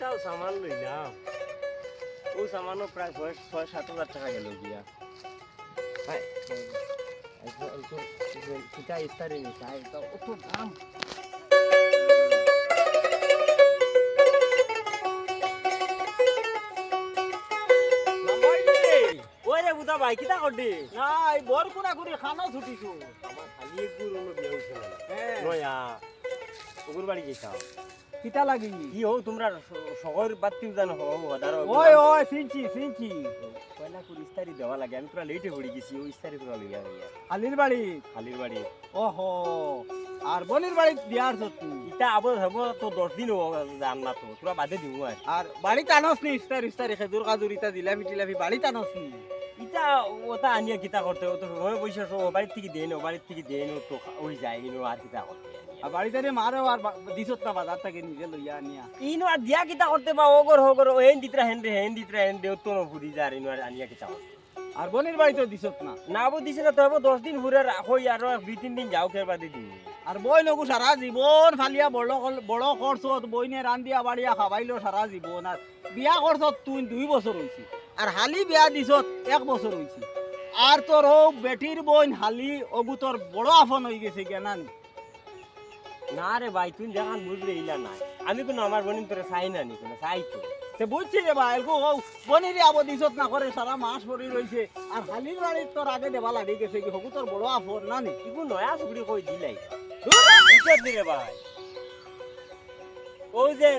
কিতাও সামান লইলাম ও সামানও প্রায় 6-7 হাজার টাকা গেল গিয়া হ্যাঁ কিতা ইস্তারি নিতে অত দাম ওরে বুদা ভাই কিতা করদি না এই বর কুনা করে খানা ছুটিছো আমার খালি একগুর হলো বিয়ে হইছে না নয়া ওগুর বাড়ি গেছাও কিতা লাগি কি হও তোমরা শহর বাতিও জানো হও হাদার ওই ওই সিনচি পয়লা করে ইস্তারি দেওয়া লাগে আমি তোরা লেটে পড়ে গেছি ওই ইস্তারি তোরা লইয়া লইয়া আলির বাড়ি খালির বাড়ি ওহো আর বলির বাড়ি বিয়ার সত্যি ইটা আবো হব তো 10 দিন জান না তো তোরা বাদে দিমু আর বাড়ি টানস নি ইস্তারি খেজুর কাজুর ইতা দিলামি টিলামি বাড়ি টানস নি ইটা ওটা আনিয়া কিতা করতে ও তো সময় পয়সা সব বাড়ির থেকে দেন ও বাড়ির থেকে দেন তো ওই যায় ইনো আর কিতা করতে আর বাড়িতে রে মারো আর দিছত না বাজার থেকে নিজে লইয়া আনিয়া ইনো আর দিয়া কিতা করতে বা ওগর হগর হেন দিতরা হেন দিতরা হেন দেও তো ভুরি যা ইনো আর আনিয়া কিতা করতে আর বনির বাড়ি তো দিছত না না আবো দিছে না তো আবো 10 দিন ঘুরে রাখই আর 2-3 দিন যাও কের বাদে দিই আর বই নগু সারা জীবন ফালিয়া বড় করছত বইনে রান্দিয়া বাড়িয়া খাবাইলো সারা জীবন আর বিয়া করছত তুই 2 বছর হইছি আর হালি বিয়া দিছত 1 বছর হইছি আর তোর ও বেটির বইন হালি অগু তোর বড় আফন হয়ে গেছে কেনানি না রে ভাই তুই জান বুঝলে ইলা না আমি কোনো আমার বোনিন তোরে চাই না নি কোনো চাই তো তে বুঝছি রে ভাই এলকো বনিরে আবো দিছত না করে সারা মাস পড়ি রইছে আর হালির বাড়ি তোর আগে দেবা লাগি গেছে কি হগু তোর বড় আফন না নি ইগু নয়া সুগড়ি কই দিলাই বুঝছ রে ভাই ওই যে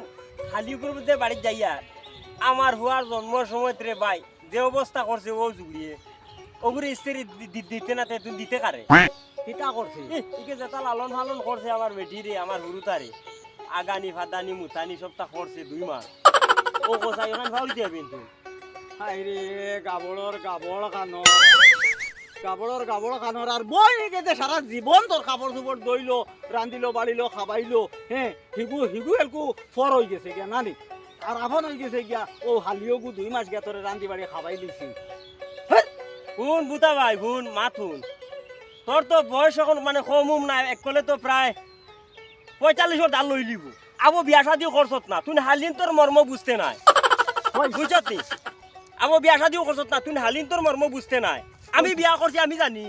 হালিগুর মধ্যে বাড়ি যাইয়া আমার হওয়ার জন্মের সময় রে ভাই যে অবস্থা করছে ও জুগড়িয়ে ওগুরি স্ত্রী দিতে না তুই দিতে কারে কিতা করছে ইকে যেটা লালন পালন করছে আমার বেটি রে আমার হুরুতারে আগানি ফাদানি মুতানি সবটা করছে 2 মাস ও কোসাই ওখান ফাউল দিয়ে কিন্তু হাই রে গাবড়র কানর আর বই গেছে সারা জীবন তোর কাপড় চোপড় দইলো রান্দিলো বাড়িলো খাবাইলো হ্যাঁ হিগু এলকু ফর হয়ে গেছে গিয়া নানি আর আফন হয়ে গেছে গিয়া ও হালিওগু 2 মাস গিয়া তোরে রান্দি বাড়ি খাবাই দিছি শুন বুতা ভাই শুন মাথুন তোর তো বয়স এখন মানে কম নাই একলে তো প্রায় 45 ডাল লই লিব আবো বিয়া শাদিও করছত না তুই হালিন তোর মর্ম বুঝতে নাই বুঝছত নি আবো বিয়া শাদিও করছত না তুই হালিন তোর মর্ম বুঝতে নাই আমি বিয়া করছি আমি জানি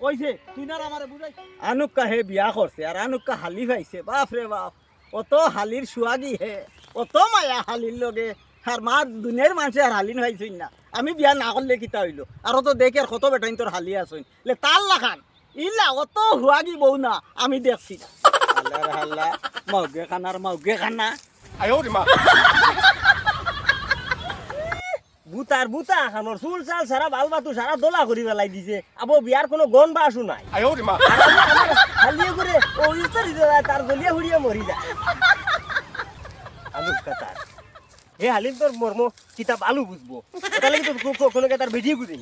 ওইছে তুই না আমারে বুঝাই আনুক্কা হে বিয়া করছে আর আনুক্কা হালি পাইছে বাপ রে বাপ অত হালির সুয়াগি হে অত মায়া হালির লগে আর মা দুনিয়ার মানুষে আর হালিন হয়েছই না আমি বিয়া না করলে কিতা হইলো আর তো দেখে আর কত বেটাইন তোর হালি আসইন লে তার লাখান ইলা অত হুয়াগি বউ না আমি দেখছি না আল্লাহ আল্লাহ মাউগে খানা বুতা খানোর চুল চাল সারা বাল বাতু সারা দোলা করি পেলাই দিছে আবো বিয়ার কোনো গন বা আসু নাই হালিয়ে করে ও ইস্তারি তার গলিয়া হুড়িয়ে মরি যায় আলু কাতার এ হালিম তোর মর্ম কিতাব আলু বুঝবো তাহলে কিন্তু কোনো তার বেরিয়ে গুজে